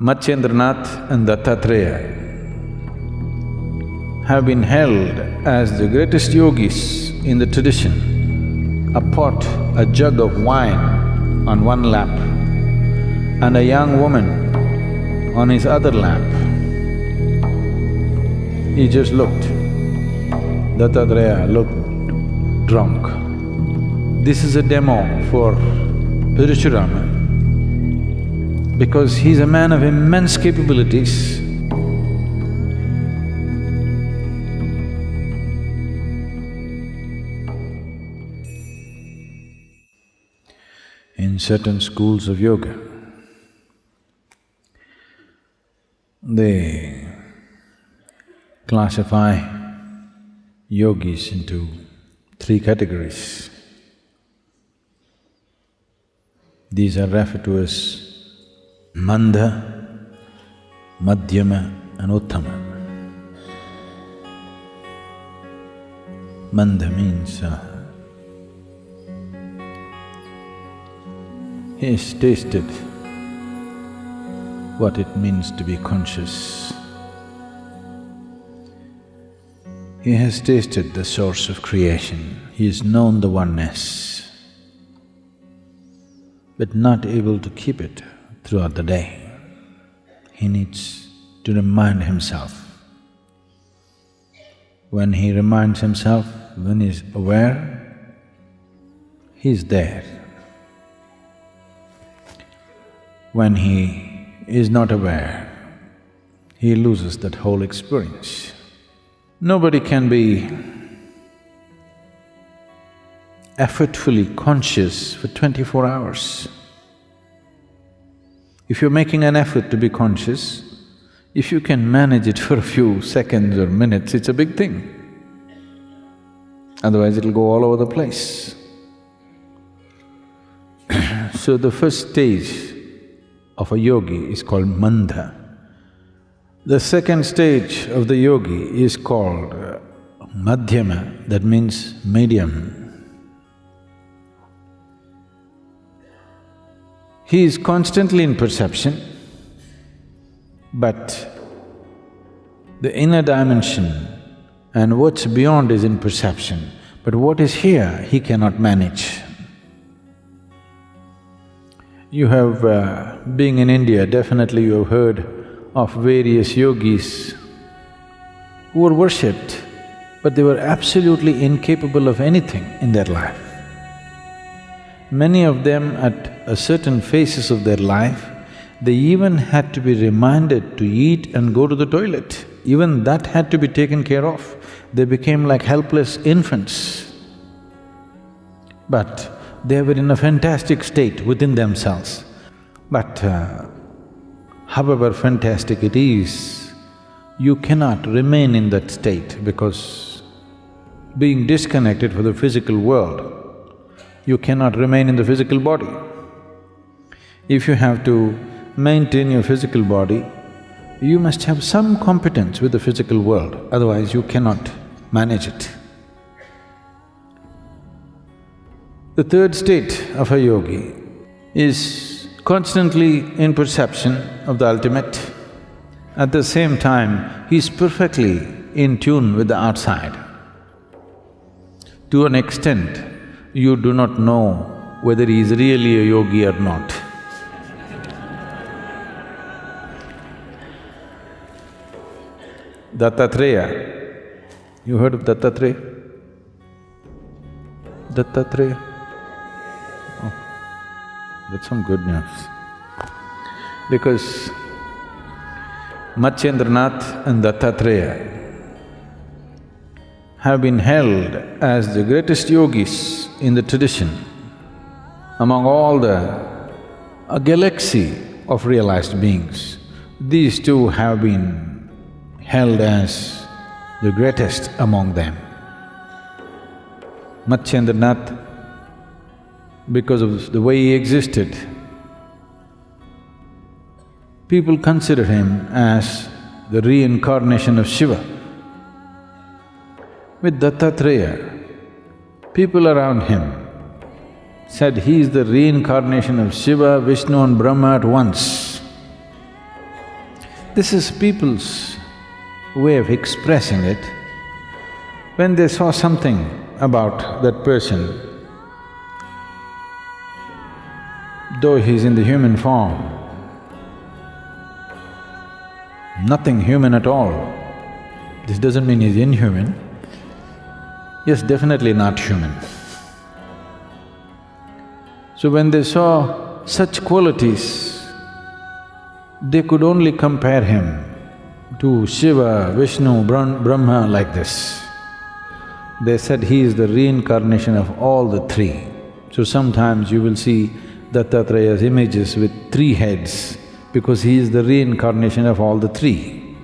Matsyendranath and Dattatreya have been held as the greatest yogis in the tradition. A pot, a jug of wine on one lap and a young woman on his other lap. He just looked. Dattatreya looked drunk. This is a demo for Parashuram, because he's a man of immense capabilities. In certain schools of yoga, they classify yogis into three categories. These are referred to as Mandha, Madhyama and Uttama. Mandha means he has tasted what it means to be conscious. He has tasted the source of creation, he has known the oneness, but not able to keep it throughout the day. He needs to remind himself. When he reminds himself, when he's aware, he's there. When he is not aware, he loses that whole experience. Nobody can be effortfully conscious for 24 hours. If you're making an effort to be conscious, if you can manage it for a few seconds or minutes, it's a big thing. Otherwise it'll go all over the place. So the first stage of a yogi is called Mandha. The second stage of the yogi is called Madhyama, that means medium. He is constantly in perception, but the inner dimension and what's beyond is in perception, but what is here, he cannot manage. You have… being in India, definitely you have heard of various yogis who were worshipped, but they were absolutely incapable of anything in their life. Many of them at a certain phases of their life, they even had to be reminded to eat and go to the toilet. Even that had to be taken care of. They became like helpless infants. But they were in a fantastic state within themselves. But however fantastic it is, you cannot remain in that state because being disconnected from the physical world, you cannot remain in the physical body. If you have to maintain your physical body, you must have some competence with the physical world, otherwise you cannot manage it. The third state of a yogi is constantly in perception of the ultimate. At the same time, he is perfectly in tune with the outside. To an extent, you do not know whether he is really a yogi or not. Dattatreya, you heard of Dattatreya? Dattatreya? Oh, that's some good news. Because Matsyendranath and Dattatreya have been held as the greatest yogis in the tradition among all a galaxy of realized beings. These two have been held as the greatest among them. Matsyendranath, because of the way he existed, people consider him as the reincarnation of Shiva. With Dattatreya, people around him said he is the reincarnation of Shiva, Vishnu and Brahma at once. This is people's way of expressing it. When they saw something about that person, though he's in the human form, nothing human at all. This doesn't mean he's inhuman. Yes, definitely not human. So when they saw such qualities, they could only compare him to Shiva, Vishnu, Brahma like this. They said he is the reincarnation of all the three. So sometimes you will see Dattatreya's images with 3 heads because he is the reincarnation of all the three.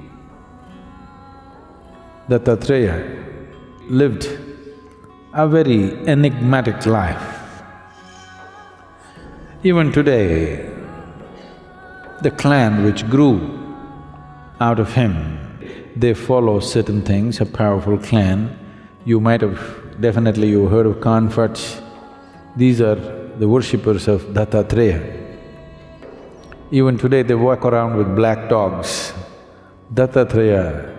Dattatreya lived a very enigmatic life. Even today, the clan which grew out of him, they follow certain things, a powerful clan. You might have… definitely you heard of Kanfats. These are the worshippers of Dattatreya. Even today they walk around with black dogs. Dattatreya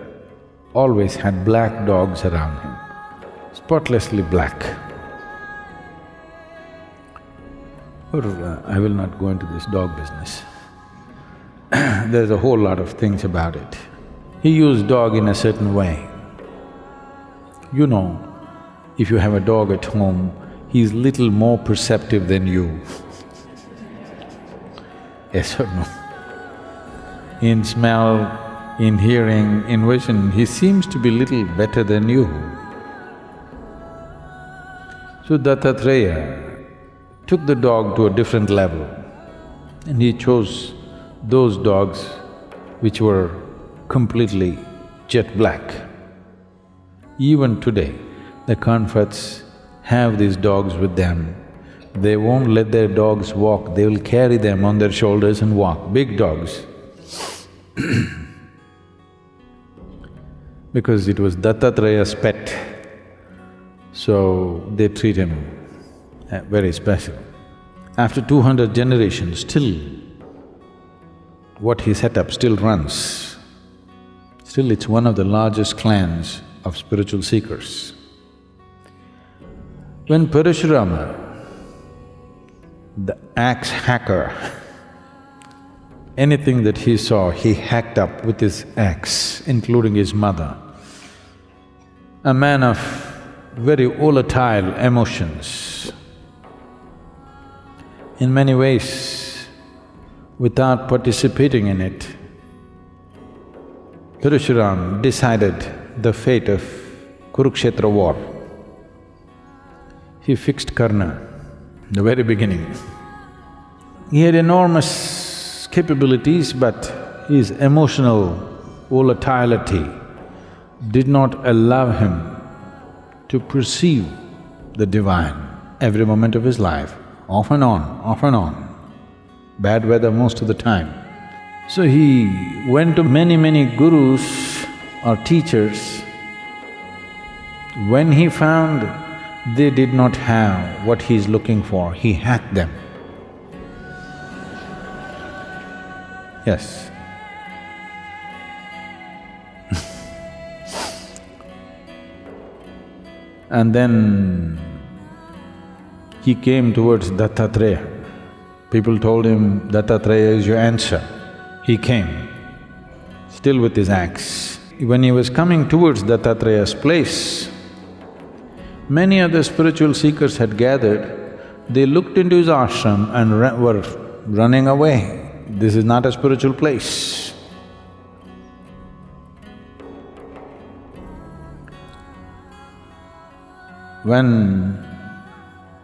always had black dogs around him, spotlessly black. I will not go into this dog business. There's a whole lot of things about it. He used dog in a certain way. You know, if you have a dog at home, he's little more perceptive than you. Yes or no? In smell, in hearing, in vision, he seems to be little better than you. So Dattatreya took the dog to a different level and he chose those dogs which were completely jet black. Even today, the Kanfats have these dogs with them. They won't let their dogs walk, they will carry them on their shoulders and walk, big dogs. Because it was Dattatreya's pet, so they treat him very special. After 200 generations, still what he set up still runs. Still it's one of the largest clans of spiritual seekers. When Parashuram, the axe hacker, anything that he saw, he hacked up with his axe, including his mother. A man of very volatile emotions. In many ways, without participating in it, Parashuram decided the fate of Kurukshetra war. He fixed Karna in the very beginning. He had enormous capabilities, but his emotional volatility did not allow him to perceive the divine every moment of his life, off and on, off and on. Bad weather most of the time. So he went to many gurus or teachers. When he found they did not have what he's looking for, he hacked them. Yes. And then he came towards Dattatreya. People told him, Dattatreya is your answer. He came, still with his axe. When he was coming towards Dattatreya's place, many other spiritual seekers had gathered. They looked into his ashram and were running away. This is not a spiritual place. When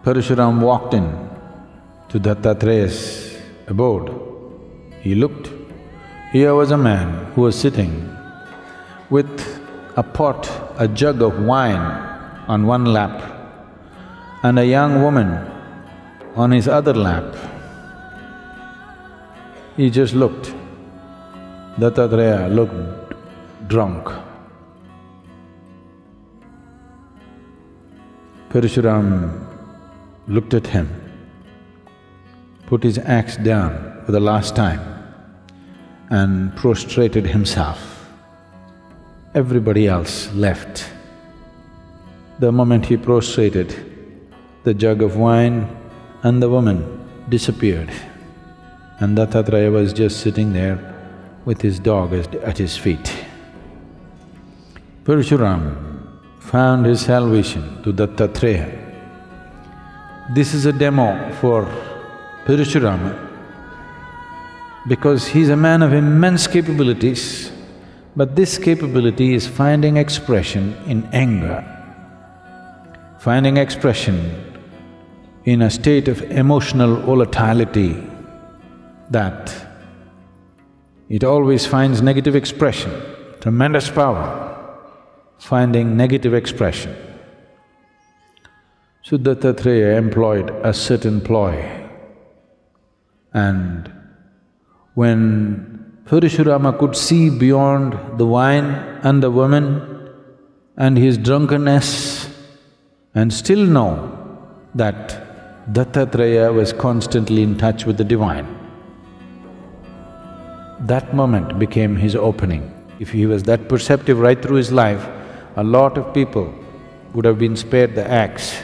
Parashuram walked in to Dattatreya's abode, he looked. Here was a man who was sitting with a pot, a jug of wine on one lap and a young woman on his other lap. He just looked. Dattatreya looked drunk. Parashuram looked at him, put his axe down for the last time and prostrated himself. Everybody else left. The moment he prostrated, the jug of wine and the woman disappeared, and Dattatreya was just sitting there with his dog at his feet. Parashuram found his salvation to Dattatreya. This is a demo for Parashuram because he's a man of immense capabilities, but this capability is finding expression in anger, finding expression in a state of emotional volatility that it always finds negative expression, tremendous power, finding negative expression. So Dattatreya employed a certain ploy, and when Parashurama could see beyond the wine and the woman and his drunkenness and still know that Dattatreya was constantly in touch with the divine, that moment became his opening. If he was that perceptive right through his life, a lot of people would have been spared the axe.